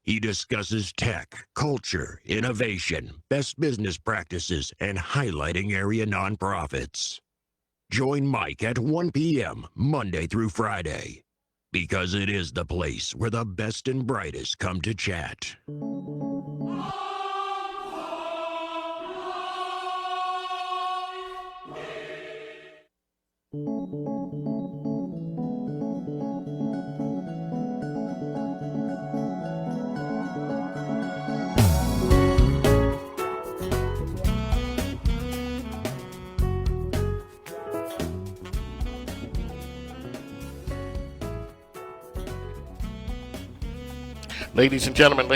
He discusses tech, culture, innovation, best business practices, and highlighting area nonprofits. Join Mike at 1 p.m. Monday through Friday, because it is the place where the best and brightest come to chat. Ladies and gentlemen,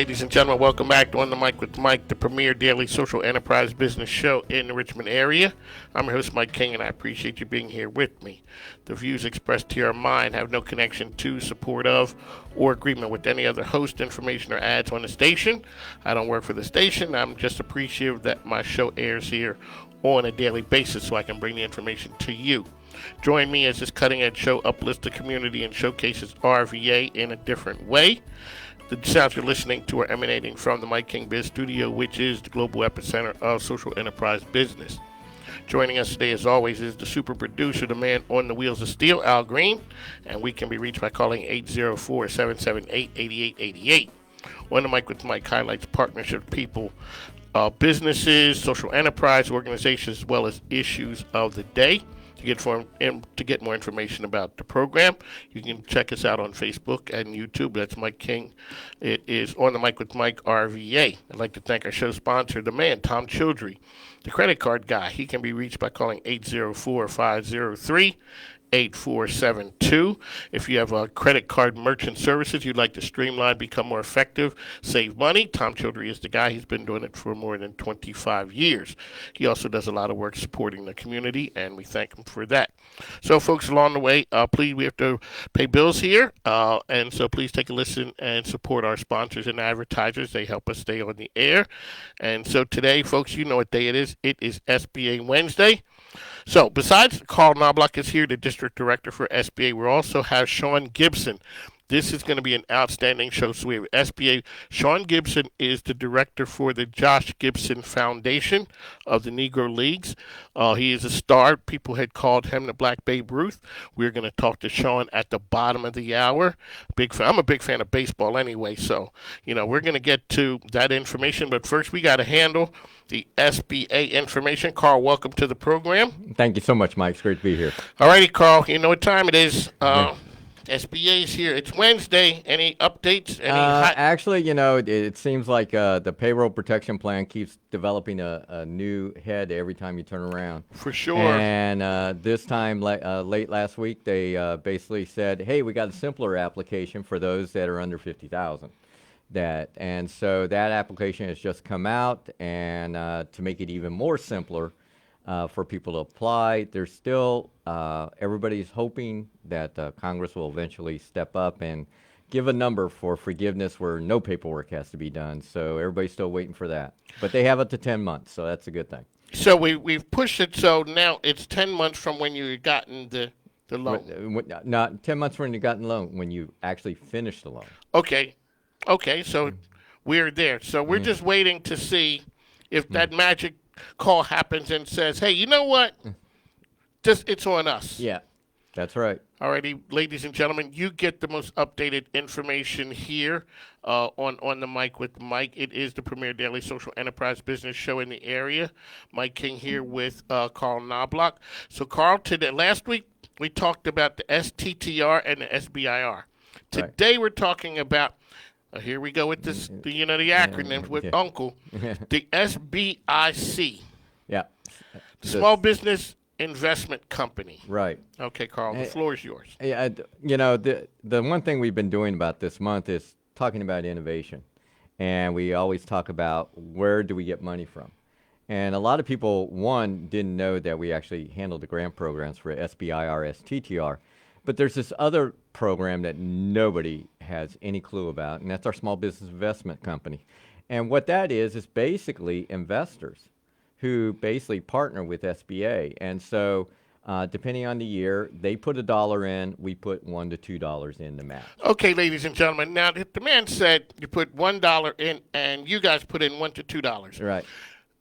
welcome back to On the Mic with Mike, the premier daily social enterprise business show in the Richmond area. I'm your host, Mike King, and I appreciate you being here with me. The views expressed here are mine, have no connection to, support of, or agreement with any other host, information, or ads on the station. I don't work for the station. I'm just appreciative that my show airs here on a daily basis so I can bring the information to you. Join me as this cutting-edge show uplifts the community and showcases RVA in a different way. The sounds you're listening to are emanating from the Mike King Biz Studio, which is the global epicenter of social enterprise business. Joining us today, as always, is the super producer, the man on the wheels of steel, Al Green, and we can be reached by calling 804-778-8888. On the Mic with Mike highlights partnership people, businesses, social enterprise organizations, as well as issues of the day. To get more information about the program, you can check us out on Facebook and YouTube. That's Mike King. It is On the Mic with Mike RVA. I'd like to thank our show sponsor, the man, Tom Childry, the credit card guy. He can be reached by calling 804-503-8472. If you have credit card merchant services you'd like to streamline, become more effective, save money, Tom Childry is the guy. He's been doing it for more than 25 years. He also does a lot of work supporting the community, and we thank him for that. So, folks, along the way, please, we have to pay bills here, and so please take a listen and support our sponsors and advertisers. They help us stay on the air. And so today, folks, you know what day it is. It is SBA Wednesday. So, besides Carl Knobloch is here, the district director for SBA, we also have Sean Gibson. This is going to be an outstanding show. So we have SBA. Sean Gibson is the director for the Josh Gibson Foundation of the Negro Leagues. He is a star. People had called him the Black Babe Ruth. We're going to talk to Sean at the bottom of the hour. I'm a big fan of baseball anyway, so we're going to get to that information. But first, we got to handle the SBA information. Carl, welcome to the program. Thank you so much, Mike. It's great to be here. All righty, Carl. You know what time it is. SBA's here. It's Wednesday. Any updates? Actually, it seems like the payroll protection plan keeps developing a new head every time you turn around. For sure. And this time, late last week, they basically said, hey, we got a simpler application for those that are under 50,000. And so that application has just come out, and to make it even more simpler for people to apply, there's still everybody's hoping that Congress will eventually step up and give a number for forgiveness where no paperwork has to be done. So everybody's still waiting for that. But they have it to 10 months, so that's a good thing. So we've pushed it, so now it's 10 months from when you gotten the loan. Not 10 months when you gotten the loan, when you actually finished the loan. Okay, so we're there. So we're just waiting to see if that magic call happens and says, hey, you know what? It's on us. Yeah, that's right. All righty, ladies and gentlemen, you get the most updated information here on the Mic with Mike. It is the premier daily social enterprise business show in the area. Mike King here with Carl Knobloch. So, Carl, last week we talked about the STTR and the SBIR. Today we're talking about, here we go with this, the acronyms with Uncle, the SBIC. Yeah. The Small Business Investment Company. Right. Okay, Carl, the floor is yours. Yeah, the one thing we've been doing about this month is talking about innovation. And we always talk about where do we get money from. And a lot of people, didn't know that we actually handled the grant programs for SBIR, STTR. But there's this other program that nobody has any clue about, and that's our Small Business Investment Company. And what that is basically investors who basically partner with SBA. And so Depending on the year, they put $1 in, we put $1 to $2 in to match. Okay, ladies and gentlemen. Now, the man said you put $1 in, and you guys put in $1 to $2. Right.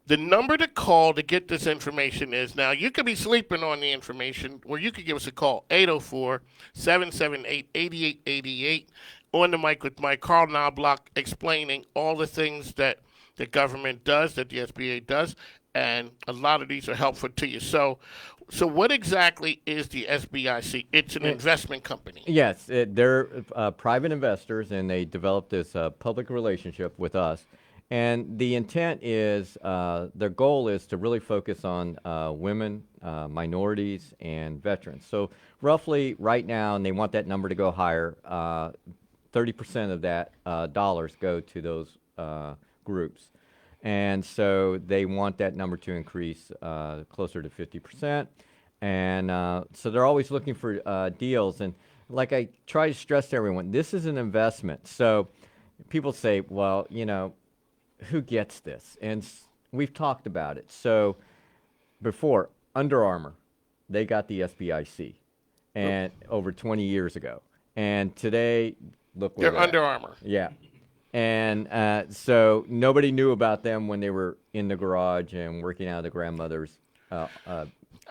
The number to call to get this information is, now you could be sleeping on the information, or you could give us a call, 804-778-8888, on the mic with Mike. Carl Knobloch explaining all the things that the government does, that the SBA does, and a lot of these are helpful to you. So what exactly is the SBIC? It's an investment company. Yes, they're private investors, and they developed this public relationship with us. And the intent is, their goal is to really focus on women, minorities, and veterans. So roughly right now, and they want that number to go higher, 30% of that dollars go to those groups. And so they want that number to increase closer to 50%. And so they're always looking for deals. And like I try to stress to everyone, this is an investment. So people say, well, who gets this? And we've talked about it. So before, Under Armour, they got the SBIC and over 20 years ago. And today, look where they're Under Armour. Yeah. And so nobody knew about them when they were in the garage and working out of the grandmother's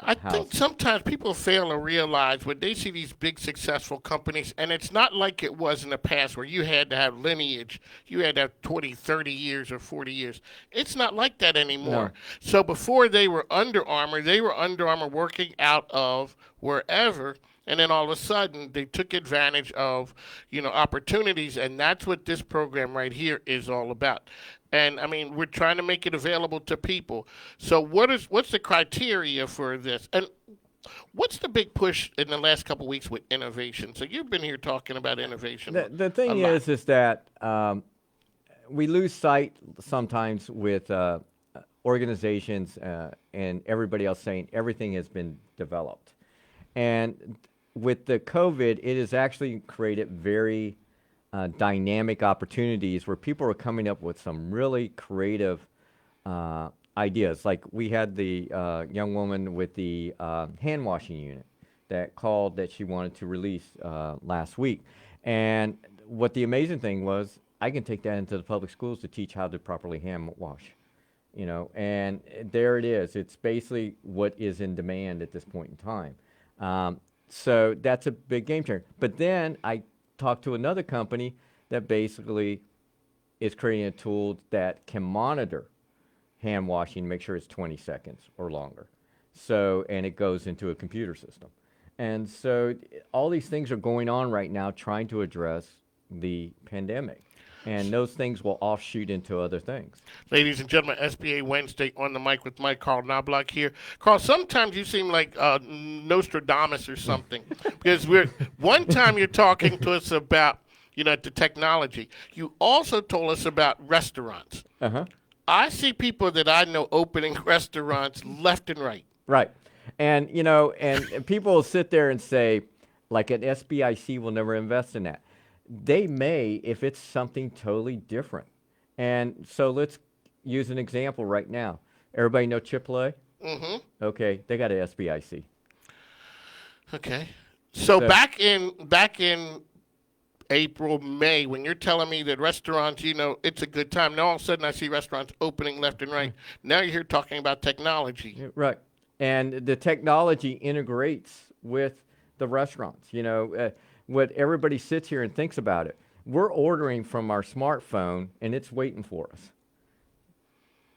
I think sometimes people fail to realize when they see these big successful companies, and it's not like it was in the past where you had to have lineage, you had to have 20, 30 years or 40 years. It's not like that anymore. No. So before they were Under Armour working out of wherever, and then all of a sudden they took advantage of, opportunities, and that's what this program right here is all about. And I mean, we're trying to make it available to people. So what's the criteria for this? And what's the big push in the last couple of weeks with innovation? So you've been here talking about innovation. The thing is that we lose sight sometimes with organizations and everybody else saying everything has been developed. And with the COVID, it has actually created very dynamic opportunities where people are coming up with some really creative ideas. Like we had the young woman with the hand washing unit that called that she wanted to release last week. And what the amazing thing was, I can take that into the public schools to teach how to properly hand wash. And there it is. It's basically what is in demand at this point in time. So that's a big game changer. But then I talked to another company that basically is creating a tool that can monitor hand washing, make sure it's 20 seconds or longer. So, and it goes into a computer system. And so all these things are going on right now trying to address the pandemic. And those things will offshoot into other things. Ladies and gentlemen, SBA Wednesday on the mic with Mike. Carl Knobloch here. Carl, sometimes you seem like Nostradamus or something. Because one time you're talking to us about, the technology. You also told us about restaurants. Uh-huh. I see people that I know opening restaurants left and right. Right. And, and people will sit there and say, like an SBIC will never invest in that. They may if it's something totally different. And so let's use an example right now. Everybody know Chick-fil-A? Mm-hmm. Okay, they got an SBIC. Okay. So back in April, May, when you're telling me that restaurants, it's a good time. Now all of a sudden I see restaurants opening left and right. Now you're here talking about technology. Right. And the technology integrates with the restaurants. What everybody sits here and thinks about it. We're ordering from our smartphone, and it's waiting for us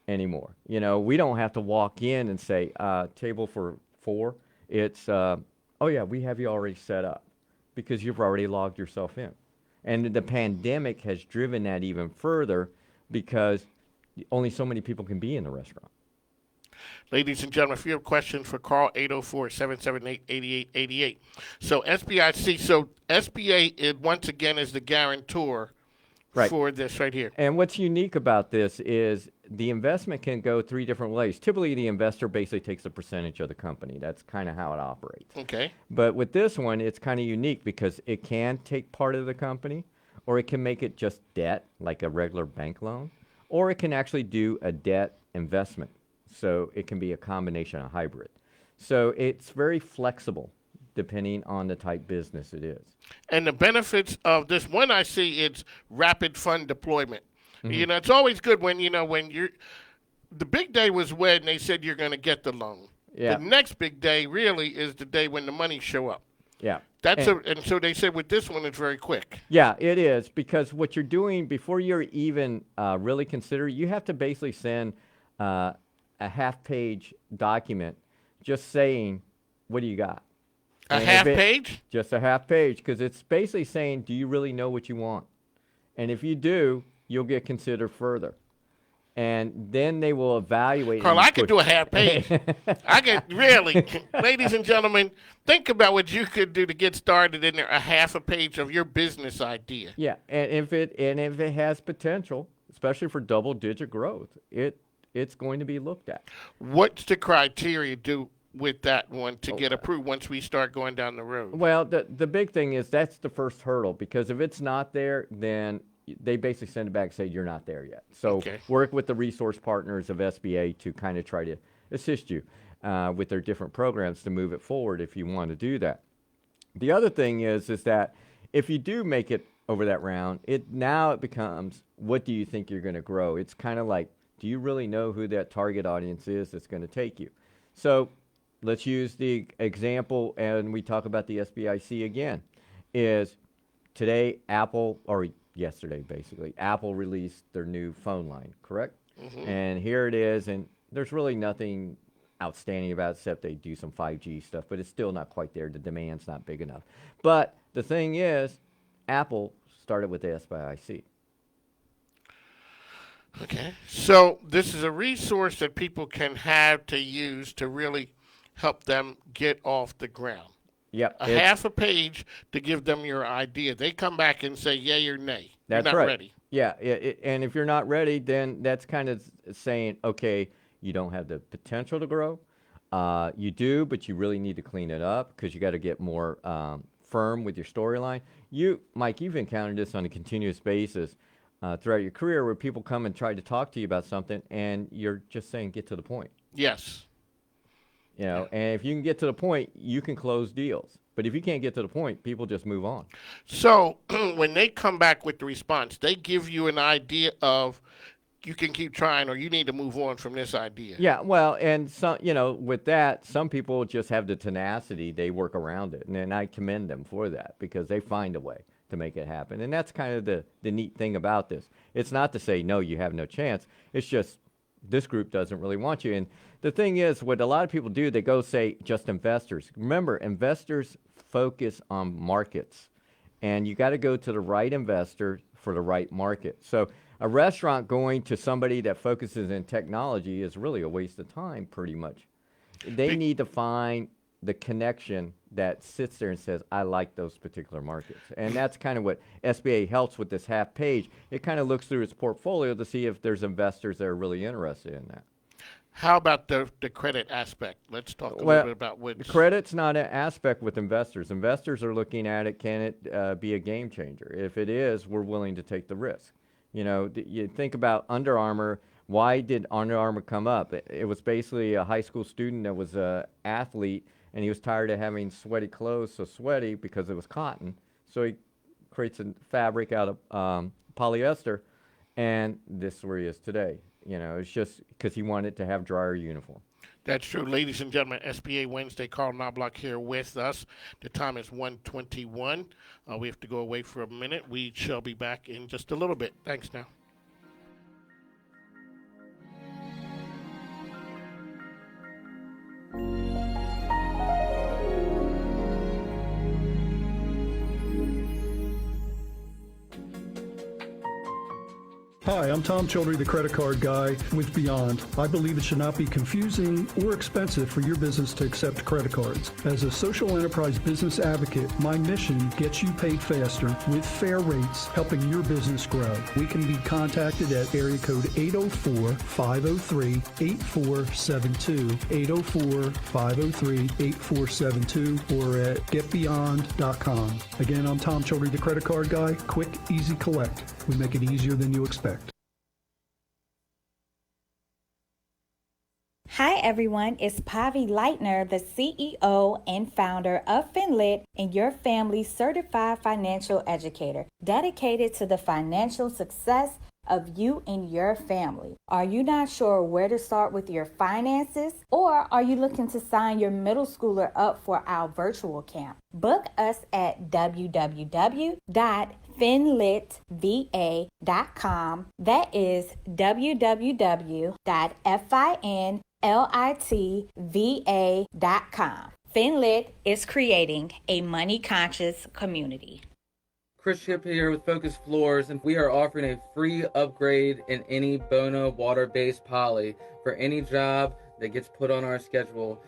anymore. We don't have to walk in and say, table for 4. It's, oh, yeah, we have you already set up because you've already logged yourself in. And the pandemic has driven that even further because only so many people can be in the restaurant. Ladies and gentlemen, if you have questions for Carl, 804-778-8888. So SBA, once again, is the guarantor for this right here. And what's unique about this is the investment can go 3 different ways. Typically, the investor basically takes a percentage of the company. That's kind of how it operates. Okay. But with this one, it's kind of unique because it can take part of the company, or it can make it just debt, like a regular bank loan, or it can actually do a debt investment. So it can be a combination of hybrid. So it's very flexible depending on the type business it is. And the benefits of this one I see, it's rapid fund deployment. It's always good when you're the big day was when they said you're going to get the loan. Yeah. The next big day really is the day when the money show up. Yeah. And so they said with this one it's very quick. Yeah, it is, because what you're doing before you're even really considered, you have to basically send a half-page document just saying, what do you got? A half page? Just a half page, because it's basically saying, do you really know what you want? And if you do, you'll get considered further. And then they will evaluate. Carl, I could do a half page. I could really, ladies and gentlemen, think about what you could do to get started in there. A half a page of your business idea. Yeah, and if it has potential, especially for double-digit growth, it's going to be looked at. What's the criteria do with that one to get approved once we start going down the road? Well, the big thing is that's the first hurdle, because if it's not there, then they basically send it back and say you're not there yet. So work with the resource partners of SBA to kind of try to assist you with their different programs to move it forward if you want to do that. The other thing is that if you do make it over that round, it becomes, what do you think you're going to grow? It's kind of like, do you really know who that target audience is that's going to take you? So let's use the example, and we talk about the SBIC again, is today yesterday basically, Apple released their new phone line, correct? Mm-hmm. And here it is, and there's really nothing outstanding about it except they do some 5G stuff, but it's still not quite there. The demand's not big enough. But the thing is, Apple started with the SBIC. Okay. So this is a resource that people can have to use to really help them get off the ground. Yep. Half a page to give them your idea. They come back and say yay or nay. That's you're not right. ready. Yeah, and if you're not ready, then that's kind of saying, okay, you don't have the potential to grow. You do, but you really need to clean it up because you got to get more firm with your storyline. Mike, you've encountered this on a continuous basis throughout your career where people come and try to talk to you about something, and you're just saying, get to the point. Yes. And if you can get to the point, you can close deals. But if you can't get to the point, people just move on. So when they come back with the response, they give you an idea of you can keep trying or you need to move on from this idea. Yeah, well, and some, with that, some people just have the tenacity. They work around it. And I commend them for that because they find a way to make it happen. And that's kind of the neat thing about this. It's not to say, no, you have no chance. It's just this group doesn't really want you. And the thing is, what a lot of people do, they go say just investors. Remember, investors focus on markets. And you got to go to the right investor for the right market. So a restaurant going to somebody that focuses in technology is really a waste of time, pretty much. They need to find the connection that sits there and says, I like those particular markets. And that's kind of what SBA helps with this half page. It kind of looks through its portfolio to see if there's investors that are really interested in that. How about the credit aspect? Let's talk a little bit about which. Credit's not an aspect with investors. Investors are looking at it, can it be a game changer? If it is, we're willing to take the risk. You think about Under Armour. Why did Under Armour come up? It was basically a high school student that was an athlete, and he was tired of having sweaty clothes, so sweaty because it was cotton. So he creates a fabric out of polyester, and this is where he is today. It's just because he wanted to have drier uniform. That's true. Ladies and gentlemen, SBA Wednesday, Carl Knobloch here with us. The time is 1:21. We have to go away for a minute. We shall be back in just a little bit. Thanks now. Hi, I'm Tom Childry, the credit card guy with Beyond. I believe it should not be confusing or expensive for your business to accept credit cards. As a social enterprise business advocate, my mission gets you paid faster with fair rates, helping your business grow. We can be contacted at area code 804-503-8472, 804-503-8472, or at getbeyond.com. Again, I'm Tom Childry, the credit card guy. Quick, easy collect. We make it easier than you expect. Hi everyone, it's Pavi Leitner, the CEO and founder of Finlit and your family's certified financial educator, dedicated to the financial success of you and your family. Are you not sure where to start with your finances? Or are you looking to sign your middle schooler up for our virtual camp? Book us at www.finlitva.com. That is www.finlitva.com. Finlit is creating a money-conscious community. Chris Ship here with Focus Floors, and we are offering a free upgrade in any Bono water-based poly for any job that gets put on our schedule.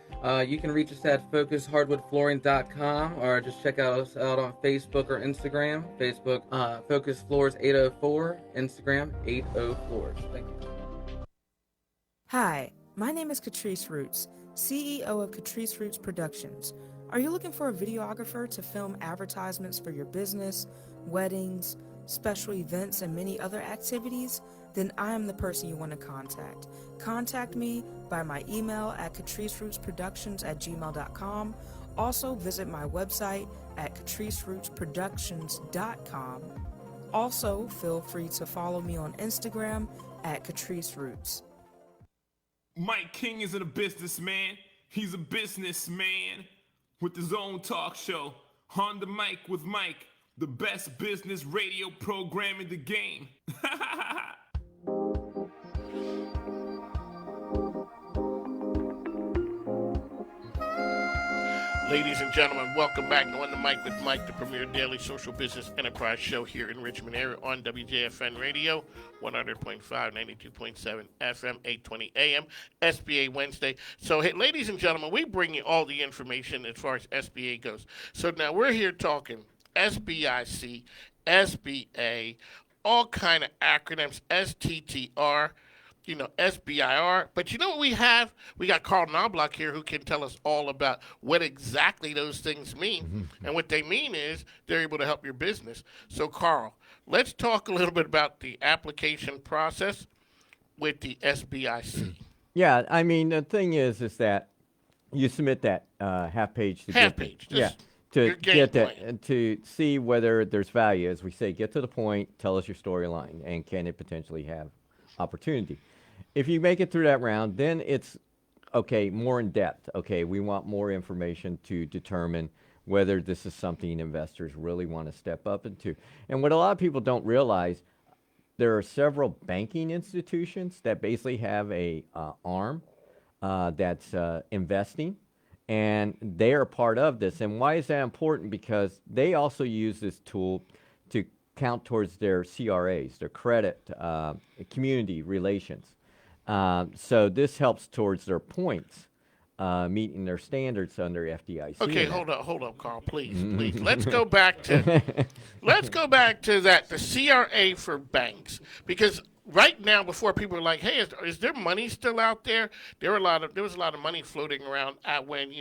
You can reach us at focushardwoodflooring.com or just check us out on Facebook or Instagram. Facebook, Focus Floors 804, Instagram 80 Floors. Thank you. Hi, my name is Catrice Roots, CEO of Catrice Roots Productions. Are you looking for a videographer to film advertisements for your business, weddings, special events, and many other activities? Then I am the person you want to contact. Contact me by my email at catriceRootsProductions@gmail.com. Also visit my website at catriceRootsProductions.com. Also feel free to follow me on Instagram at Catrice Roots. Mike King isn't a businessman, he's a businessman with his own talk show, On the Mic with Mike, the best business radio program in the game. Ladies and gentlemen, welcome back to On the Mic with Mike, the premier daily social business enterprise show here in Richmond area on WJFN Radio, 100.5, 92.7 FM, 820 AM, SBA Wednesday. So, hey, ladies and gentlemen, we bring you all the information as far as SBA goes. So now we're here talking SBIC, SBA, all kind of acronyms, STTR, SBIR. But you know what we have? We got Carl Knobloch here who can tell us all about what exactly those things mean. Mm-hmm. And what they mean is they're able to help your business. So, Carl, let's talk a little bit about the application process with the SBIC. Yeah, I mean, the thing is that you submit that half page. To get that, to see whether there's value. As we say, get to the point, tell us your storyline, and can it potentially have opportunity. If you make it through that round, then it's, okay, more in depth. Okay, we want more information to determine whether this is something investors really want to step up into. And what a lot of people don't realize, there are several banking institutions that basically have a arm that's investing, and they are part of this. And why is that important? Because they also use this tool to count towards their CRAs, their credit, community relations. So this helps towards their points, meeting their standards under FDIC. Okay, hold up, Carl, please. Let's go back to that, the CRA for banks, because right now, before people are like, hey, is there money still out there? There was a lot of money floating around when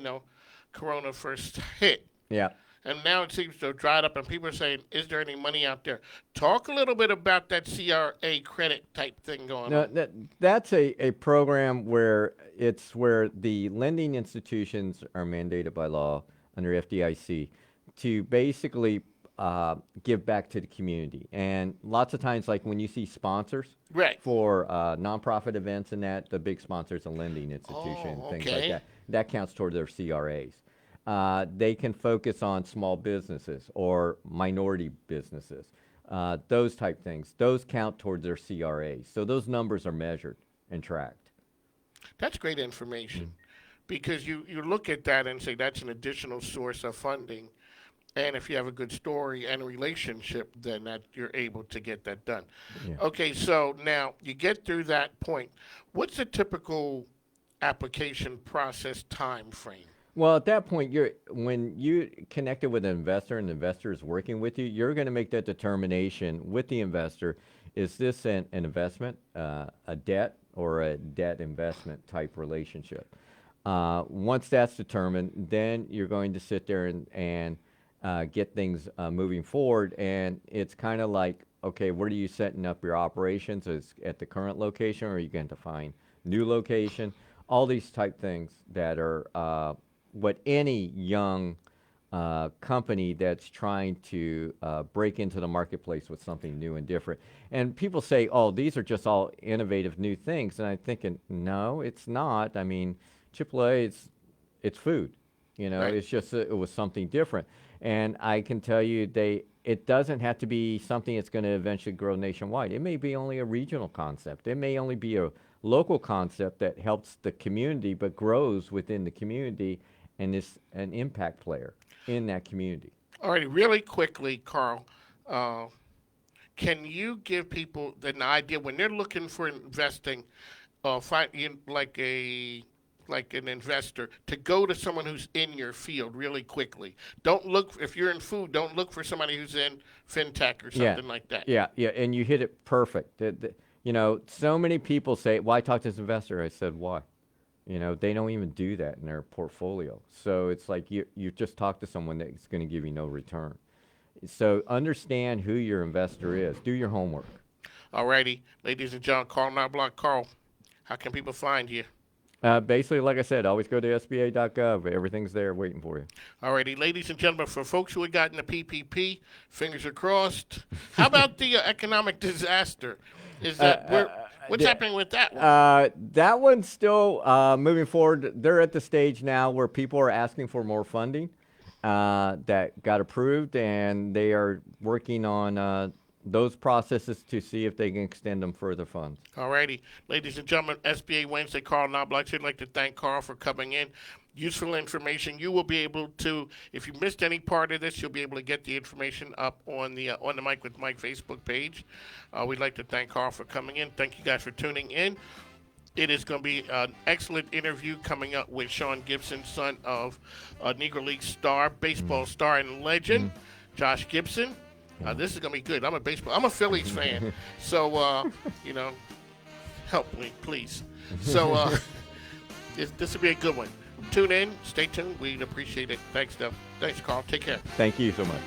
Corona first hit. Yeah. And now it seems to have dried up, and people are saying, is there any money out there? Talk a little bit about that CRA credit type thing going on. That's a program where the lending institutions are mandated by law under FDIC to basically give back to the community. And lots of times, like when you see sponsors for nonprofit events and that, the big sponsors, a lending institution, things like that. That counts toward their CRAs. They can focus on small businesses or minority businesses, those type things. Those count towards their CRAs. So those numbers are measured and tracked. That's great information because you look at that and say that's an additional source of funding. And if you have a good story and a relationship, then that you're able to get that done. Yeah. Okay, so now you get through that point. What's the typical application process time frame? Well, at that point, when you connected with an investor and the investor is working with you, you're going to make that determination with the investor. Is this an investment, a debt, or a debt investment type relationship? Once that's determined, then you're going to sit there and get things moving forward. And it's kind of like, okay, where are you setting up your operations? Is at the current location, or are you going to find new location? all these type things that are what any young company that's trying to break into the marketplace with something new and different. And people say, oh, these are just all innovative new things. And I'm thinking, no, it's not. I mean, AAA, it's food. You know, Right. it's just it was something different. And I can tell you, it doesn't have to be something that's going to eventually grow nationwide. It may be only a regional concept. It may only be a local concept that helps the community but grows within the community and is an impact player in that community. All right, really quickly, Carl, can you give people an idea when they're looking for investing, like an investor, to go to someone who's in your field really quickly? Don't look, if you're in food, don't look for somebody who's in fintech or something like that. Yeah, and you hit it perfect. You know, so many people say, "Why talk to this investor?" I said, "Why?" You know, they don't even do that in their portfolio. So it's like you just talk to someone that's going to give you no return. So understand who your investor is. Do your homework. All righty, ladies and gentlemen, Carl Knobloch. Carl, how can people find you? Basically, like I said, always go to SBA.gov. Everything's there waiting for you. All righty, ladies and gentlemen, for folks who had gotten the PPP, fingers are crossed. How about the economic disaster? Is that what's happening with that one? That one's still moving forward. They're at the stage now where people are asking for more funding that got approved, and they are working on those processes to see if they can extend them further funds. All righty. Ladies and gentlemen, SBA Wednesday, Carl Knobloch. I'd like to thank Carl for coming in. Useful information. You will be able to, if you missed any part of this, you'll be able to get the information up on the Mike with Mike Facebook page. We'd like to thank Carl for coming in. Thank you guys for tuning in. It is going to be an excellent interview coming up with Sean Gibson, son of Negro League star, baseball star and legend, Josh Gibson. This is going to be good. I'm a Phillies fan. So, help me, please. So, this will be a good one. Tune in. Stay tuned. We'd appreciate it. Thanks, Deb. Thanks, Carl. Take care. Thank you so much.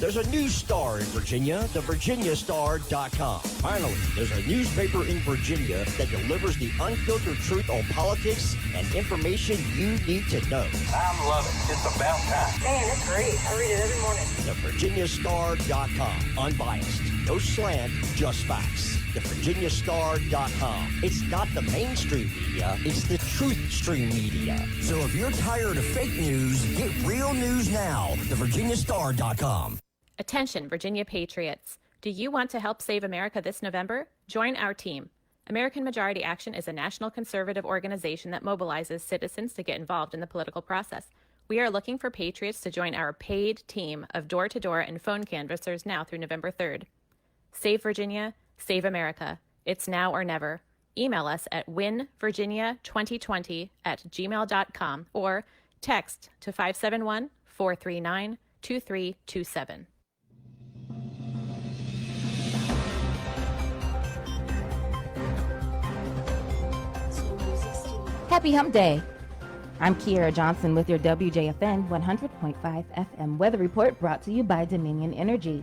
There's a news star in Virginia, thevirginiastar.com. Finally, there's a newspaper in Virginia that delivers the unfiltered truth on politics and information you need to know. I love it. It's about time. Man, it's great. I read it every morning. Thevirginiastar.com. Unbiased. No slant, just facts. Thevirginiastar.com. It's not the mainstream media, it's the truth stream media. So if you're tired of fake news, get real news now. Thevirginiastar.com. Attention, Virginia Patriots. Do you want to help save America this November? Join our team. American Majority Action is a national conservative organization that mobilizes citizens to get involved in the political process. We are looking for patriots to join our paid team of door-to-door and phone canvassers now through November 3rd. Save Virginia, save America. It's now or never. Email us at winvirginia2020@gmail.com or text to 571-439-2327. Happy Hump Day. I'm Kiera Johnson with your WJFN 100.5 FM weather report brought to you by Dominion Energy.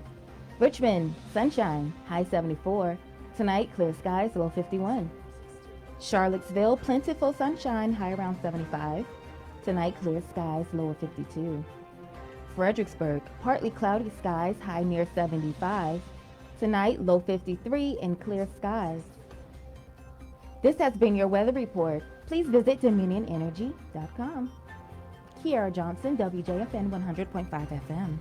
Richmond, sunshine, high 74. Tonight, clear skies, low 51. Charlottesville, plentiful sunshine, high around 75. Tonight, clear skies, low 52. Fredericksburg, partly cloudy skies, high near 75. Tonight, low 53 and clear skies. This has been your weather report. Please visit dominionenergy.com. Kiara Johnson, WJFN 100.5 FM.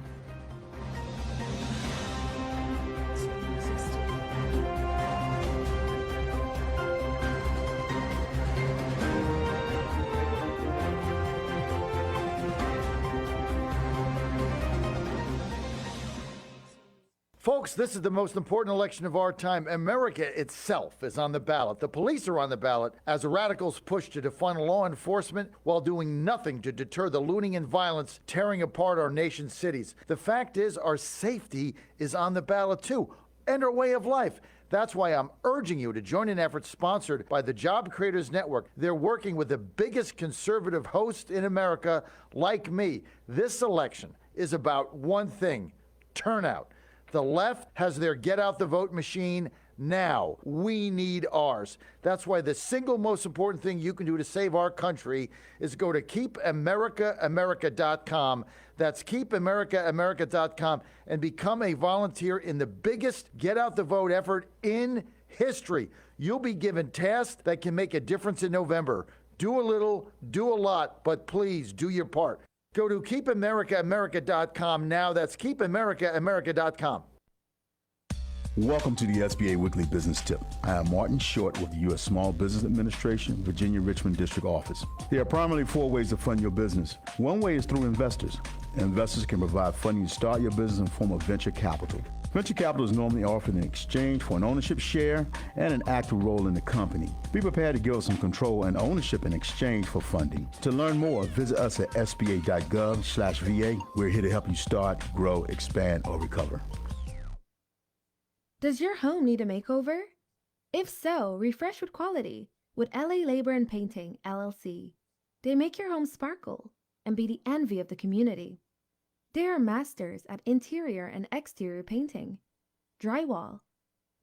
Folks, this is the most important election of our time. America itself is on the ballot. The police are on the ballot as the radicals push to defund law enforcement while doing nothing to deter the looting and violence tearing apart our nation's cities. The fact is, our safety is on the ballot too. and our way of life. That's why I'm urging you to join an effort sponsored by the Job Creators Network. They're working with the biggest conservative host in America, like me. This election is about one thing: turnout. The left has their get out the vote machine. Now we need ours. That's why the single most important thing you can do to save our country is go to keepamericaamerica.com. That's keepamericaamerica.com and become a volunteer in the biggest get out the vote effort in history. You'll be given tasks that can make a difference in November. Do a little, do a lot, but please do your part. Go to keepamericaamerica.com now. That's keepamericaamerica.com. Welcome to the SBA Weekly Business Tip. I am Martin Short with the U.S. Small Business Administration, Virginia Richmond District Office. There are primarily 4 ways to fund your business. One way is through investors. Investors can provide funding to start your business in the form of venture capital. Venture capital is normally offered in exchange for an ownership share and an active role in the company. Be prepared to give us some control and ownership in exchange for funding. To learn more, visit us at sba.gov/VA. We're here to help you start, grow, expand, or recover. Does your home need a makeover? If so, refresh with quality with LA Labor and Painting, LLC. They make your home sparkle and be the envy of the community. They are masters at interior and exterior painting, drywall.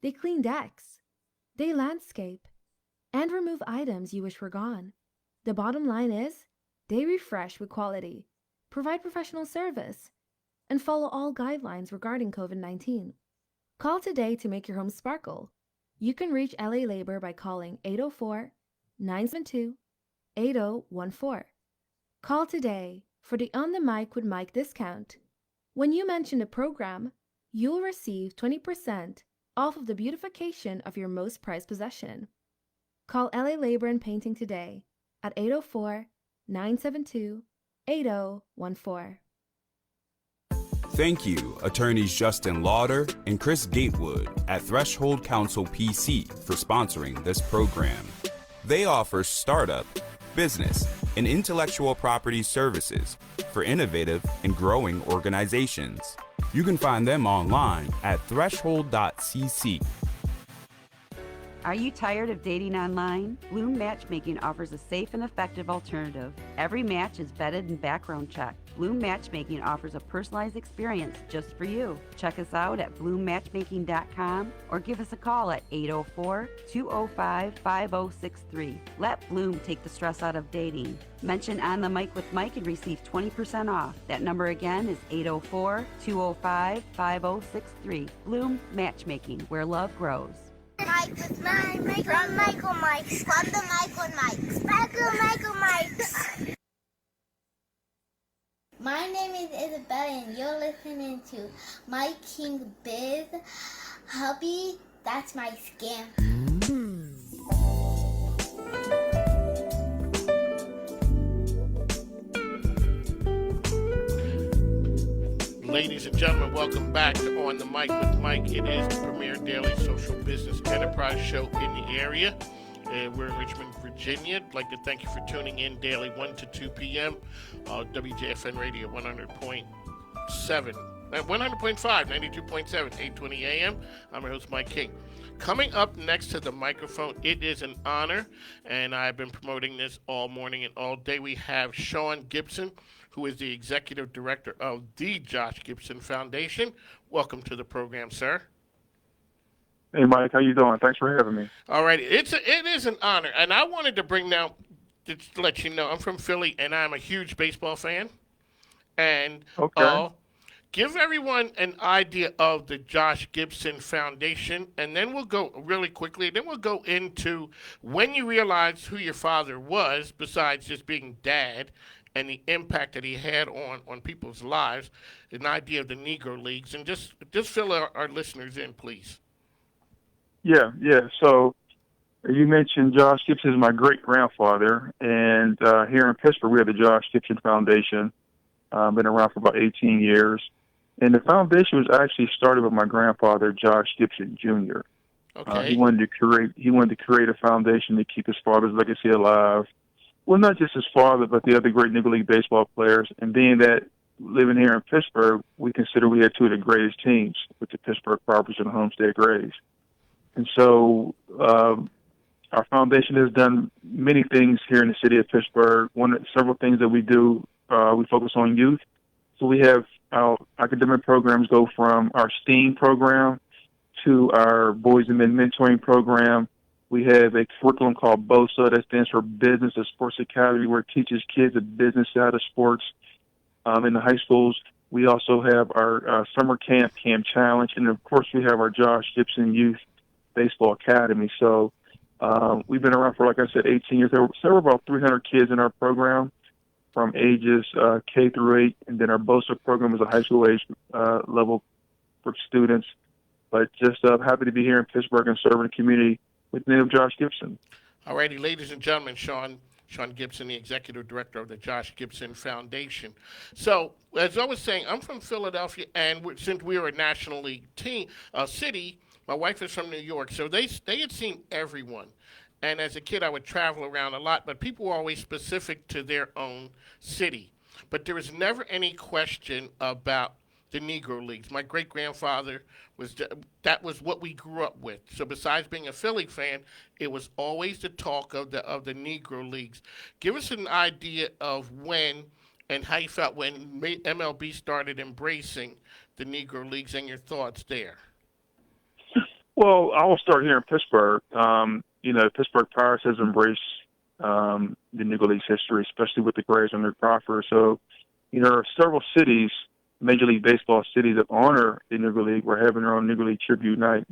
They clean decks. They landscape and remove items you wish were gone. The bottom line is, they refresh with quality, provide professional service, and follow all guidelines regarding COVID-19. Call today to make your home sparkle. You can reach LA Labor by calling 804-972-8014. Call today for the On the Mic with Mike discount. When you mention the program, you'll receive 20% off of the beautification of your most prized possession. Call LA Labor and Painting today at 804-972-8014. Thank you, attorneys Justin Lauder and Chris Gatewood at Threshold Counsel PC for sponsoring this program. They offer startup, business, and intellectual property services for innovative and growing organizations. You can find them online at threshold.cc. Are you tired of dating online? Bloom Matchmaking offers a safe and effective alternative. Every match is vetted and background checked. Bloom Matchmaking offers a personalized experience just for you. Check us out at bloommatchmaking.com or give us a call at 804-205-5063. Let Bloom take the stress out of dating. Mention On the Mic with Mike and receive 20% off. That number again is 804-205-5063. Bloom Matchmaking, where love grows. Mike with Mike from Michael Mike's. From the Michael Mike's. Michael Mike's. My name is Isabella and you're listening to My King Biz. Hubby, that's my scam. Ladies and gentlemen, welcome back to On the Mic with Mike. It is the premier daily social business enterprise show in the area. We're in Richmond, Virginia. I'd like to thank you for tuning in daily 1 to 2 p.m. WJFN Radio 100.7, 100.5, 92.7, 820 a.m. I'm your host, Mike King. Coming up next to the microphone, it is an honor, and I've been promoting this all morning and all day. We have Sean Gibson, who is the executive director of the Josh Gibson Foundation. Welcome to the program, sir. Hey, Mike, how you doing? Thanks for having me. All right, it is an honor, and I wanted to bring now, to let you know, I'm from Philly, and I'm a huge baseball fan. And give everyone an idea of the Josh Gibson Foundation, and then we'll go really quickly. Then we'll go into when you realized who your father was, besides just being dad, and the impact that he had on people's lives, an idea of the Negro Leagues, and just fill our listeners in, please. Yeah. So you mentioned Josh Gibson is my great-grandfather, and here in Pittsburgh we have the Josh Gibson Foundation. Been around for about 18 years. And the foundation was actually started with my grandfather, Josh Gibson Jr. Okay. He wanted to create a foundation to keep his father's legacy alive. Well, not just his father, but the other great Negro League baseball players. And being that living here in Pittsburgh, we consider we had two of the greatest teams with the Pittsburgh Properties and the Homestead Grays. And so our foundation has done many things here in the city of Pittsburgh. Several things that we do, we focus on youth. So we have our academic programs go from our STEAM program to our Boys and Men Mentoring program. We have a curriculum called BOSA, that stands for Business and Sports Academy, where it teaches kids the business side of sports in the high schools. We also have our summer camp, Camp Challenge, and of course we have our Josh Gibson Youth Baseball Academy. So we've been around for, like I said, 18 years. There were about 300 kids in our program from ages K through 8, and then our BOSA program is a high school age level for students. But just happy to be here in Pittsburgh and serving the community with the name of Josh Gibson. All righty, ladies and gentlemen, Sean Gibson, the executive director of the Josh Gibson Foundation. So, as I was saying, I'm from Philadelphia, and since we were a National League city, my wife is from New York, so they had seen everyone. And as a kid, I would travel around a lot, but people were always specific to their own city. But there was never any question about the Negro Leagues. My great-grandfather that was what we grew up with. So besides being a Philly fan, it was always the talk of the Negro Leagues. Give us an idea of when and how you felt when MLB started embracing the Negro Leagues and your thoughts there. Well, I will start here in Pittsburgh. Pittsburgh Pirates has embraced the Negro Leagues history, especially with the Grays under Crawford. So, there are several cities, Major League Baseball cities, that honor the Negro League. We're having our own Negro League tribute night.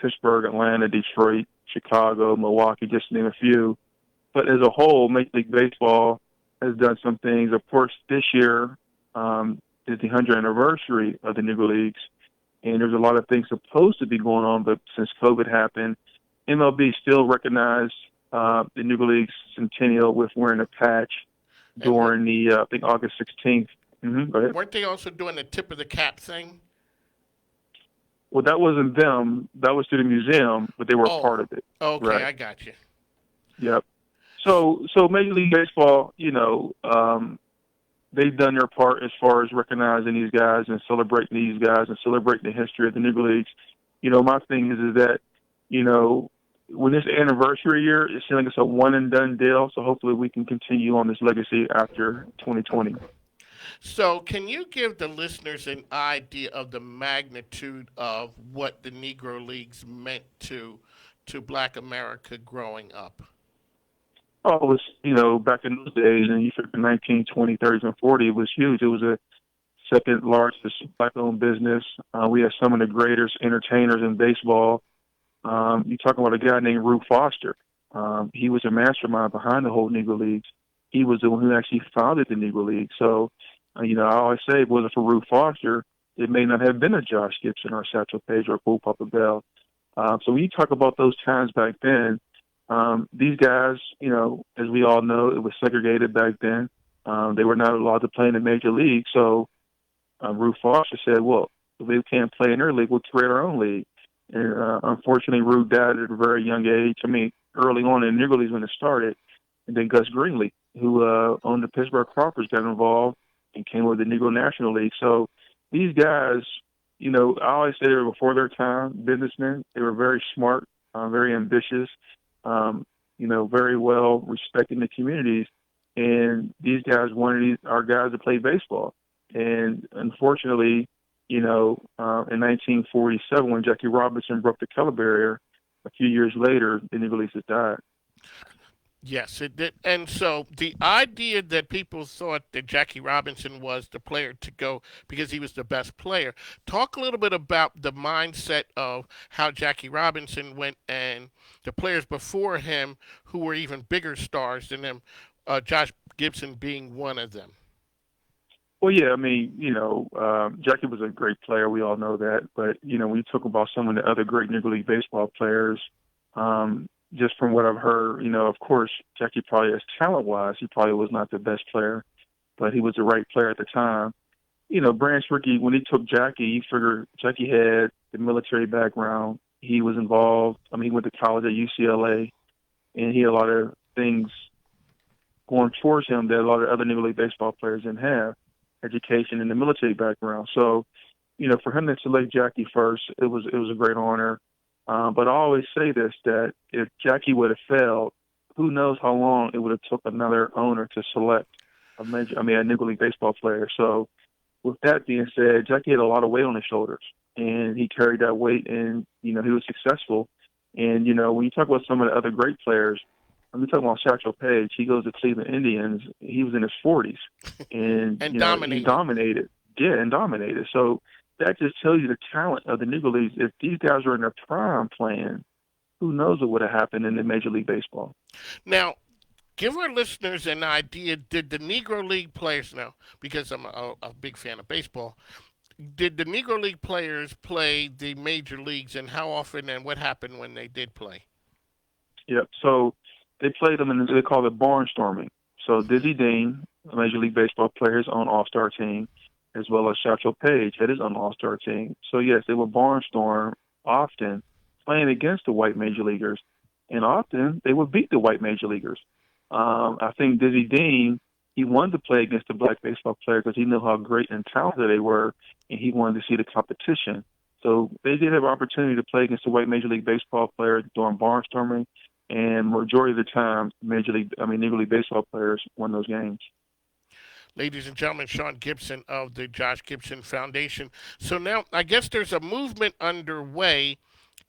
Pittsburgh, Atlanta, Detroit, Chicago, Milwaukee, just to name a few. But as a whole, Major League Baseball has done some things. Of course, this year is the 100th anniversary of the Negro Leagues, and there's a lot of things supposed to be going on, but since COVID happened, MLB still recognized the Negro Leagues centennial with wearing a patch during the, I think, August 16th. Go ahead. Weren't they also doing the tip of the cap thing? Well, that wasn't them. That was to the museum, but they were a part of it. Okay, right? I got you. Yep. So Major League Baseball, they've done their part as far as recognizing these guys and celebrating these guys and celebrating the history of the Negro Leagues. My thing is that, when this anniversary year, it seems like it's a one-and-done deal, so hopefully we can continue on this legacy after 2020. So can you give the listeners an idea of the magnitude of what the Negro Leagues meant to Black America growing up? Oh, it was, back in those days, and you figure 1920s, 30s, and 40s, it was huge. It was a second largest Black-owned business. We had some of the greatest entertainers in baseball. You talk about a guy named Rube Foster. He was a mastermind behind the whole Negro Leagues. He was the one who actually founded the Negro League. So, I always say, if it wasn't for Rube Foster, it may not have been a Josh Gibson or Satchel Paige or Bull Papa Bell. So when you talk about those times back then, these guys, as we all know, it was segregated back then. They were not allowed to play in the major league. So Rube Foster said, well, if we can't play in their league, we'll create our own league. And unfortunately, Rube died at a very young age. Early on in the Negro Leagues when it started. And then Gus Greenlee, who owned the Pittsburgh Crawfords, got involved and came with the Negro National League. So these guys, I always say they were before their time businessmen. They were very smart, very ambitious, very well respecting the communities. And these guys wanted our guys to play baseball. And unfortunately, in 1947, when Jackie Robinson broke the color barrier, a few years later, the Negro Leagues had died. Yes, it did. And so the idea that people thought that Jackie Robinson was the player to go because he was the best player. Talk a little bit about the mindset of how Jackie Robinson went and the players before him who were even bigger stars than him, Josh Gibson being one of them. Well, yeah, Jackie was a great player. We all know that. But, when you talk about some of the other great Negro League baseball players, just from what I've heard, of course, Jackie probably, as talent-wise, he probably was not the best player, but he was the right player at the time. Branch Rickey, when he took Jackie, you figure Jackie had the military background. He was involved. He went to college at UCLA, and he had a lot of things going towards him that a lot of other Negro League baseball players didn't have. education and the military background. So, for him to select Jackie first, it was a great honor. But I always say this, that if Jackie would have failed, who knows how long it would have took another owner to select a Negro League baseball player. So with that being said, Jackie had a lot of weight on his shoulders, and he carried that weight, and, he was successful. And, when you talk about some of the other great players, I'm talking about Satchel Paige. He goes to Cleveland Indians. He was in his 40s, and, And he dominated. Yeah, and dominated. So that just tells you the talent of the Negro Leagues. If these guys were in their prime playing, who knows what would have happened in the Major League Baseball. Now, give our listeners an idea. Did the Negro League players, now, because I'm a big fan of baseball, did the Negro League players play the major leagues, and how often, and what happened when they did play? Yep. So they played them, and they call it barnstorming. So Dizzy Dean, a Major League Baseball player, his own all-star team, as well as Satchel Paige had his own all-star team. So, yes, they would barnstorm often, playing against the white major leaguers, and often they would beat the white major leaguers. I think Dizzy Dean, he wanted to play against the black baseball player because he knew how great and talented they were, and he wanted to see the competition. So they did have an opportunity to play against the white Major League Baseball player during barnstorming, and majority of the time, Negro League Baseball players won those games. Ladies and gentlemen, Sean Gibson of the Josh Gibson Foundation. So now, I guess there's a movement underway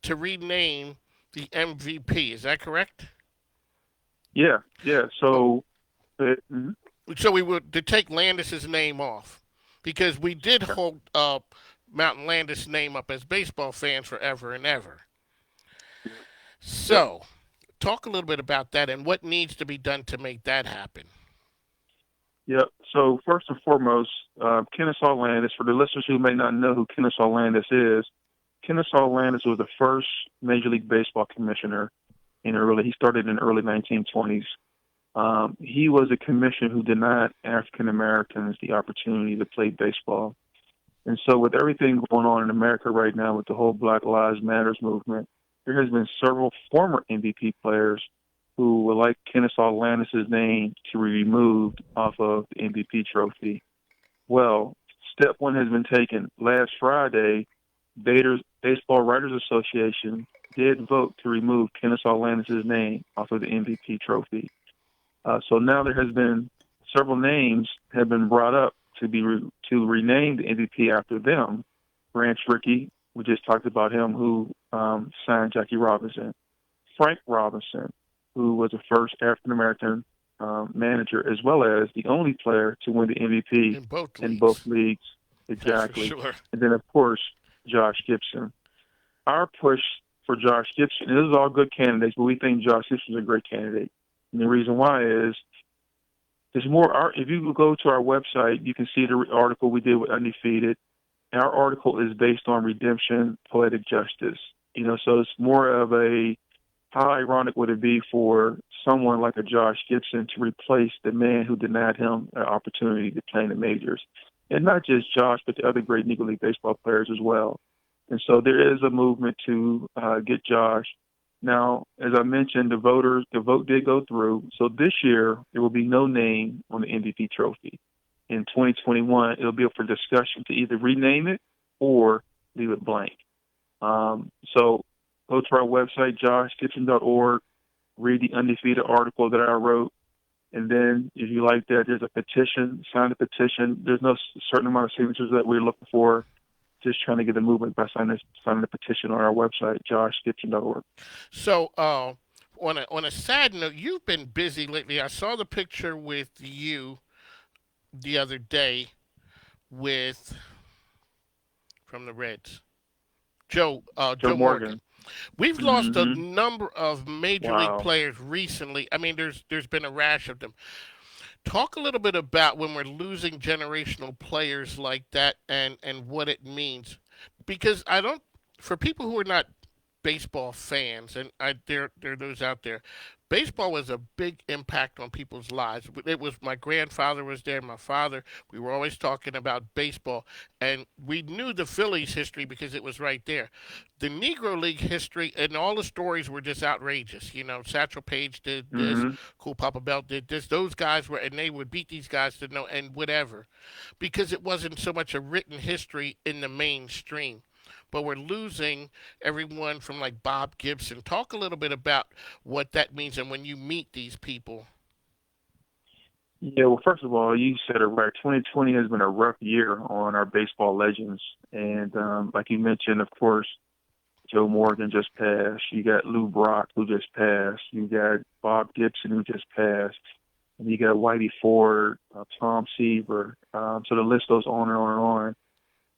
to rename the MVP. Is that correct? Yeah. So, So we would to take Landis's name off, because we did hold Mountain Landis' name up as baseball fans forever and ever. So, talk a little bit about that and what needs to be done to make that happen. Yep. So first and foremost, Kennesaw Landis, for the listeners who may not know who Kennesaw Landis is, Kennesaw Landis was the first Major League Baseball commissioner he started in the early 1920s. He was a commissioner who denied African Americans the opportunity to play baseball. And so with everything going on in America right now with the whole Black Lives Matters movement, there has been several former MVP players who would like Kennesaw Landis' name to be removed off of the MVP trophy. Well, step one has been taken. Last Friday, Baseball Writers Association did vote to remove Kennesaw Landis' name off of the MVP trophy. So now there has been several names have been brought up to rename the MVP after them. Branch Rickey, we just talked about him, who signed Jackie Robinson. Frank Robinson, who was the first African-American manager, as well as the only player to win the MVP in both leagues. Exactly. Sure. And then, of course, Josh Gibson. Our push for Josh Gibson, and this is all good candidates, but we think Josh Gibson is a great candidate. And the reason why is there's more. If you go to our website, you can see the article we did with Undefeated. And our article is based on redemption, poetic justice. So it's more of a, how ironic would it be for someone like a Josh Gibson to replace the man who denied him an opportunity to play in the majors? And not just Josh, but the other great Negro League baseball players as well. And so there is a movement to get Josh. Now, as I mentioned, the vote did go through. So this year, there will be no name on the MVP trophy. In 2021, it'll be up for discussion to either rename it or leave it blank. So go to our website, joshgibson.org, read the Undefeated article that I wrote, and then if you like that, there's a petition, sign the petition. There's no certain amount of signatures that we're looking for. Just trying to get the movement by signing the petition on our website, joshgibson.org. So, on a sad note, you've been busy lately. I saw the picture with you the other day from the Reds, Joe Morgan. We've lost a number of major league players recently. I mean, there's been a rash of them. Talk a little bit about when we're losing generational players like that and what it means. Because for people who are not baseball fans, and there are those out there, baseball was a big impact on people's lives. It was my grandfather was there, my father. We were always talking about baseball, and we knew the Phillies history because it was right there. The Negro League history and all the stories were just outrageous. You know, Satchel Paige did this, Cool Papa Belt did this. Those guys were, and they would beat these guys to no and whatever, because it wasn't so much a written history in the mainstream. But we're losing everyone from like Bob Gibson. Talk a little bit about what that means and when you meet these people. Yeah, well, first of all, you said it right. 2020 has been a rough year on our baseball legends. And like you mentioned, of course, Joe Morgan just passed. You got Lou Brock, who just passed. You got Bob Gibson, who just passed. And you got Whitey Ford, Tom Seaver. So the list goes on and on and on.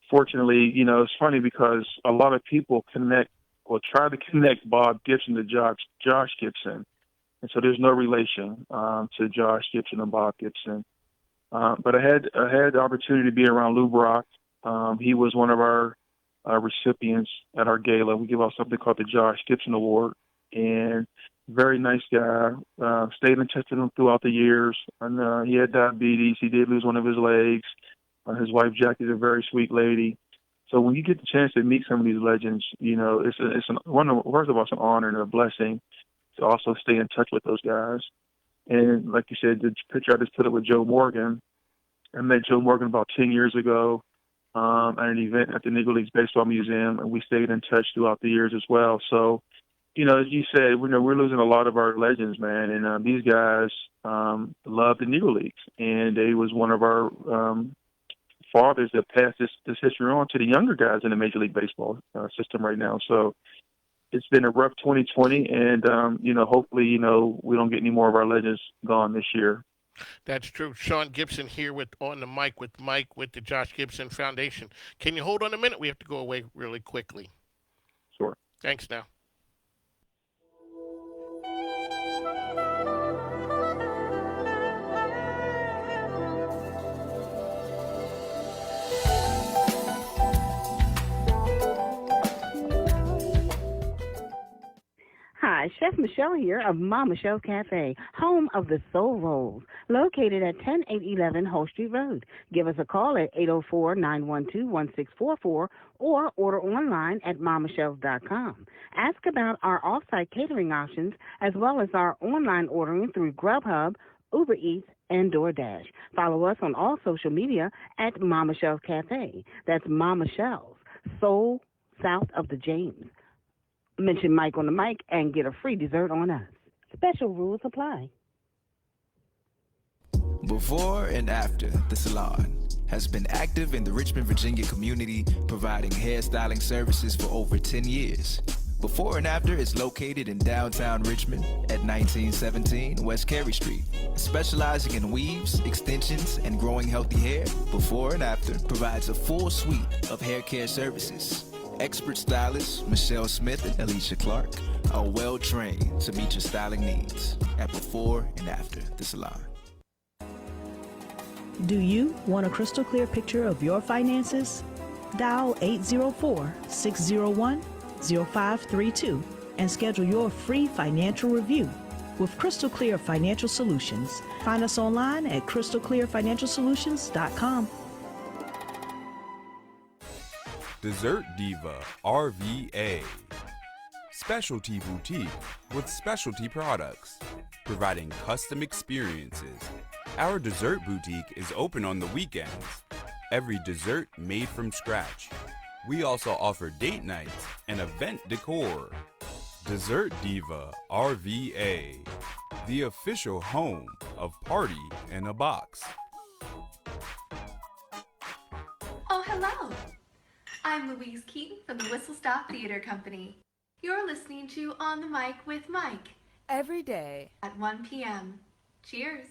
Fortunately, you know, it's funny because a lot of people connect or try to connect Bob Gibson to Josh Gibson. And so there's no relation to Josh Gibson and Bob Gibson. But I had the opportunity to be around Lou Brock. He was one of our recipients at our gala. We give out something called the Josh Gibson Award. And very nice guy. Stayed in touch with him throughout the years. And he had diabetes. He did lose one of his legs. His wife Jackie is a very sweet lady. So when you get the chance to meet some of these legends, you know, first of all, it's an honor and a blessing to also stay in touch with those guys. And like you said, the picture I just put up with Joe Morgan, I met Joe Morgan about 10 years ago at an event at the Negro Leagues Baseball Museum, and we stayed in touch throughout the years as well. So, you know, as you said, we're losing a lot of our legends, man. And these guys love the Negro Leagues, and they was one of our fathers that passed this history on to the younger guys in the Major League Baseball system right now. So it's been a rough 2020, and, you know, hopefully, you know, we don't get any more of our legends gone this year. That's true. Sean Gibson here on the mic with Mike with the Josh Gibson Foundation. Can you hold on a minute? We have to go away really quickly. Sure. Thanks now. Hi, Chef Michelle here of Ma Michelle's Cafe, home of the Soul Rolls, located at 10811 Whole Street Road. Give us a call at 804-912-1644 or order online at mamichelle's.com. Ask about our off-site catering options as well as our online ordering through Grubhub, Uber Eats, and DoorDash. Follow us on all social media at Ma Michelle's Cafe. That's Ma Michelle's, Soul south of the James. Mention Mike on the mic and get a free dessert on us. Special rules apply. Before and after the salon has been active in the Richmond, Virginia community, providing hairstyling services for over 10 years. Before and After is located in downtown Richmond at 1917 West Carey Street. Specializing in weaves, extensions, and growing healthy hair, Before and After provides a full suite of hair care services. Expert stylists Michelle Smith and Alicia Clark are well trained to meet your styling needs at Before and After the salon. Do you want a crystal clear picture of your finances? Dial 804-601-0532 and schedule your free financial review with Crystal Clear Financial Solutions. Find us online at crystalclearfinancialsolutions.com. Dessert Diva RVA. Specialty boutique with specialty products, providing custom experiences. Our dessert boutique is open on the weekends. Every dessert made from scratch. We also offer date nights and event decor. Dessert Diva RVA, the official home of Party in a Box. Oh, hello. I'm Louise Keaton from the Whistle Stop Theater Company. You're listening to On the Mic with Mike. Every day at 1 p.m. Cheers.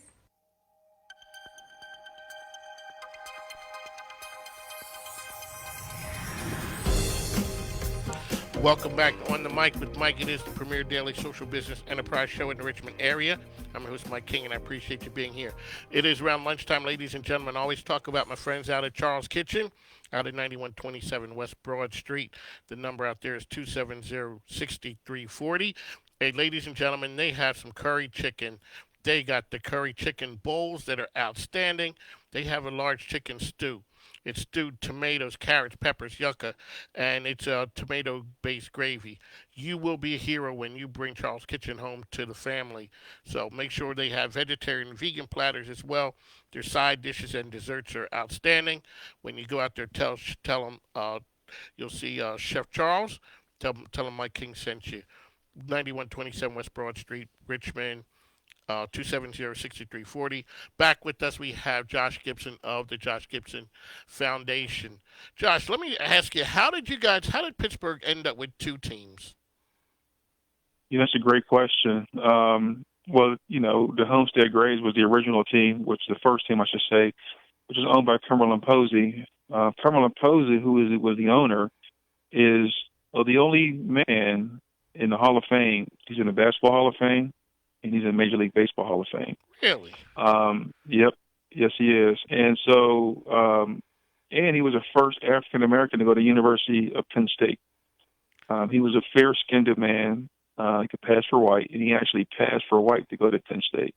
Welcome back to On the Mic with Mike. It is the premier daily social business enterprise show in the Richmond area. I'm your host, Mike King, and I appreciate you being here. It is around lunchtime, ladies and gentlemen. I always talk about my friends out at Charles Kitchen, out at 9127 West Broad Street. The number out there is 270-6340. Hey, ladies and gentlemen, they have some curry chicken. They got the curry chicken bowls that are outstanding. They have a large chicken stew. It's stewed tomatoes, carrots, peppers, yucca, and it's a tomato-based gravy. You will be a hero when you bring Charles Kitchen home to the family. So make sure they have vegetarian and vegan platters as well. Their side dishes and desserts are outstanding. When you go out there, tell them you'll see Chef Charles. Tell him Mike King sent you. 9127 West Broad Street, Richmond, 270-6340. Back with us, we have Josh Gibson of the Josh Gibson Foundation. Josh, let me ask you, how did Pittsburgh end up with two teams? Yeah, that's a great question. Well, the Homestead Grays was the original team, which the first team, I should say, which is owned by Cumberland Posey. Cumberland Posey, was the owner, is the only man in the Hall of Fame. He's in the Basketball Hall of Fame, and he's in Major League Baseball Hall of Fame. Really? Yep. Yes, he is. And so, and he was the first African American to go to the University of Penn State. He was a fair-skinned man. He could pass for white, and he actually passed for white to go to Penn State.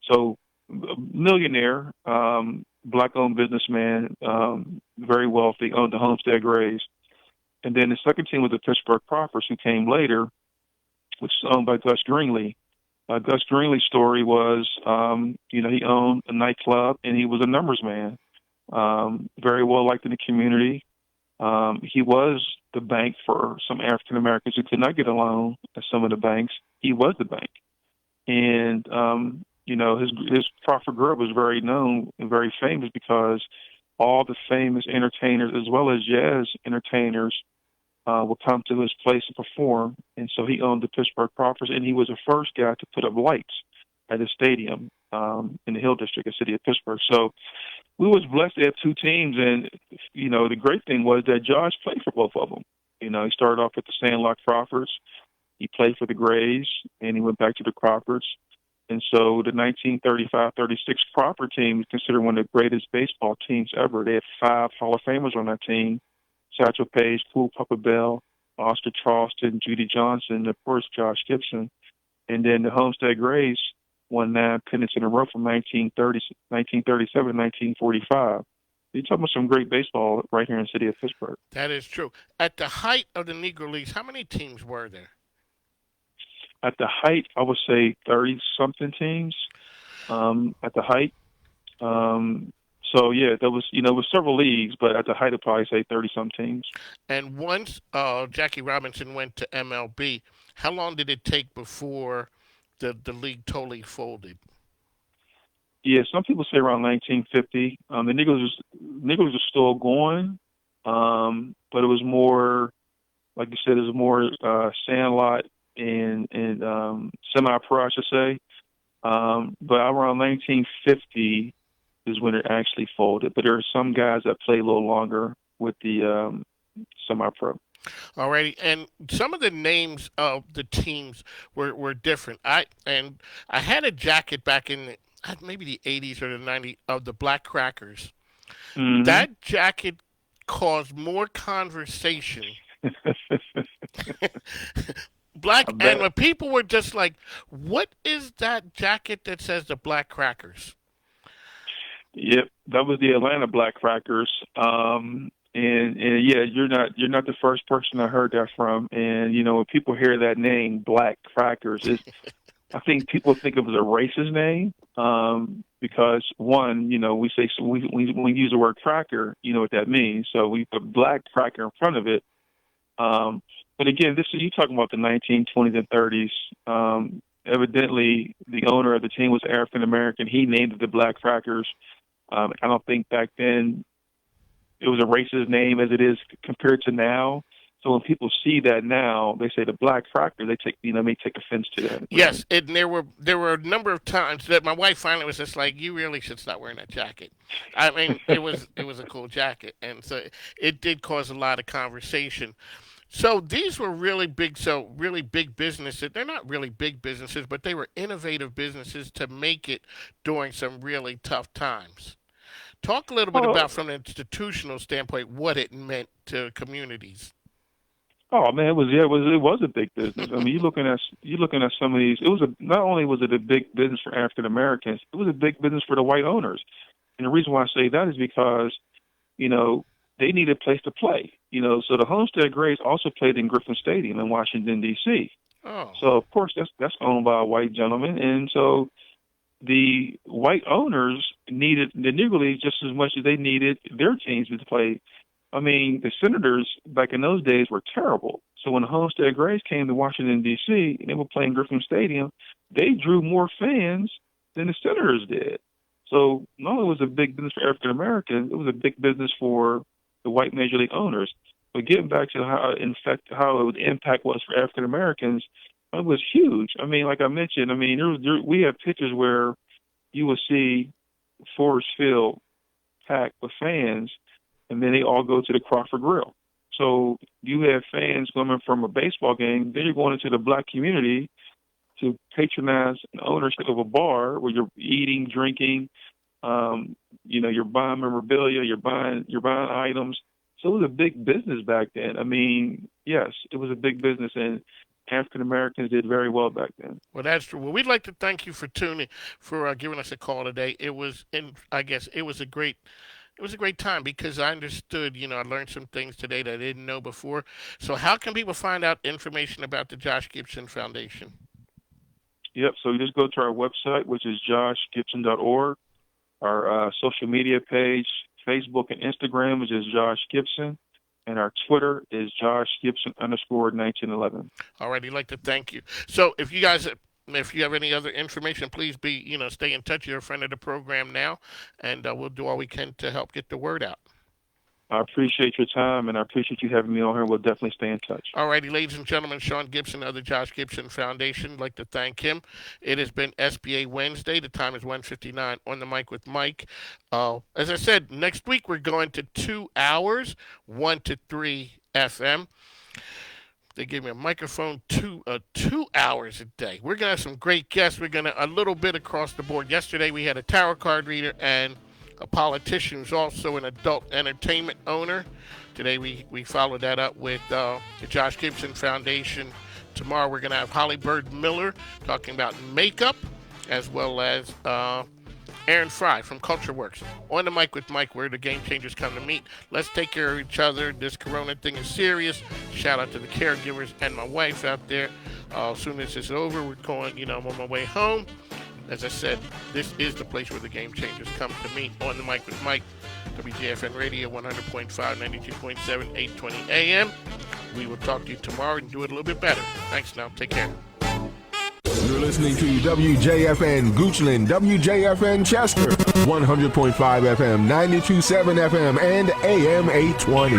So, a millionaire, black-owned businessman, very wealthy, owned the Homestead Grays. And then the second team was the Pittsburgh Proppers, who came later, which is owned by Gus Greenlee. Gus Greenlee's story was, he owned a nightclub, and he was a numbers man, very well liked in the community. He was the bank for some African Americans who could not get a loan at some of the banks. He was the bank. And, his Propper Grub was very known and very famous because all the famous entertainers as well as jazz entertainers would come to his place to perform. And so he owned the Pittsburgh Proppers, and he was the first guy to put up lights at his stadium in the Hill District, the city of Pittsburgh. So we was blessed to have two teams, and, the great thing was that Josh played for both of them. He started off with the Sandlock Proppers. He played for the Grays, and he went back to the Proppers. And so the 1935-36 Propper team is considered one of the greatest baseball teams ever. They had 5 Hall of Famers on that team: Satchel Paige, Cool Papa Bell, Oscar Charleston, Judy Johnson, and of course Josh Gibson. And then the Homestead Grays won 9 pennants in a row from 1937 to 1945. You're talking about some great baseball right here in the city of Pittsburgh. That is true. At the height of the Negro Leagues, how many teams were there? At the height, I would say 30-something teams at the height. So, yeah, there was, it was several leagues, but at the height, I'd probably say 30-some teams. And once Jackie Robinson went to MLB, how long did it take before the league totally folded? Yeah, some people say around 1950. The Negroes were still going, but it was more, like you said, it was more sandlot and semi-pro, I should say. But around 1950 is when it actually folded. But there are some guys that play a little longer with the semi-pro. Alrighty, and some of the names of the teams were different. I had a jacket back in maybe the 80s or the 90s of the Black Crackers. Mm-hmm. That jacket caused more conversation. And when people were just like, what is that jacket that says the Black Crackers? Yep, that was the Atlanta Black Crackers. And yeah, you're not the first person I heard that from. And when people hear that name, Black Crackers, I think people think it was a racist name because one, we say when we use the word cracker, you know what that means. So we put Black Cracker in front of it. But again, you talking about the 1920s and 30s. Evidently, the owner of the team was African American. He named it the Black Crackers. I don't think back then it was a racist name as it is compared to now. So when people see that now, they say the Black Cracker. They may take offense to that. Yes, and there were a number of times that my wife finally was just like, "You really should stop wearing that jacket." I mean, it was a cool jacket, and so it did cause a lot of conversation. So these were really big businesses. They're not really big businesses, but they were innovative businesses to make it during some really tough times. Talk a little bit about, from an institutional standpoint, what it meant to communities. Oh man, it was a big business. I mean, you're looking at some of these. Not only was it a big business for African Americans, it was a big business for the white owners. And the reason why I say that is because, they needed a place to play. So the Homestead Grays also played in Griffin Stadium in Washington D.C. Oh. So of course that's owned by a white gentleman, and so the white owners needed the Negro Leagues just as much as they needed their teams to play. I mean, the Senators back in those days were terrible. So when the Homestead Grays came to Washington, D.C., and they were playing Griffin Stadium, they drew more fans than the Senators did. So not only was it a big business for African Americans, it was a big business for the white Major League owners. But getting back to how the impact was for African Americans, it was huge. I mean, like I mentioned, we have pictures where you will see Forest Field packed with fans, and then they all go to the Crawford Grill. So you have fans coming from a baseball game, then you're going into the black community to patronize an ownership of a bar where you're eating, drinking, you're buying memorabilia, you're buying items. So it was a big business back then. I mean, yes, it was a big business, and African Americans did very well back then. Well, that's true. Well, we'd like to thank you for giving us a call today. It was a great time because I understood, I learned some things today that I didn't know before. So how can people find out information about the Josh Gibson Foundation? Yep. So you just go to our website, which is joshgibson.org. Our social media page, Facebook and Instagram, which is Josh Gibson. And our Twitter is Josh Gibson _1911. All right, I'd like to thank you. So if you have any other information, please stay in touch. You're a friend of the program now, and we'll do all we can to help get the word out. I appreciate your time, and I appreciate you having me on here. We'll definitely stay in touch. All righty, ladies and gentlemen, Sean Gibson of the Josh Gibson Foundation. I'd like to thank him. It has been SBA Wednesday. The time is 1:59 on the mic with Mike. As I said, next week we're going to 2 hours, 1 to 3 FM. They gave me a microphone 2 hours a day. We're going to have some great guests. We're going to a little bit across the board. Yesterday we had a tarot card reader and a politician who's also an adult entertainment owner. Today we followed that up with the Josh Gibson Foundation. Tomorrow we're going to have Holly Bird Miller talking about makeup, as well as Aaron Fry from Culture Works. On the mic with Mike, where the game changers come to meet. Let's take care of each other. This corona thing is serious. Shout out to the caregivers and my wife out there. As soon as it's over, we're going, I'm on my way home. As I said, this is the place where the game changers come to meet. On the mic with Mike, WJFN Radio, 100.5, 92.7, 820 AM. We will talk to you tomorrow and do it a little bit better. Thanks now. Take care. You're listening to WJFN Goochland, WJFN Chester, 100.5 FM, 92.7 FM, and AM 820.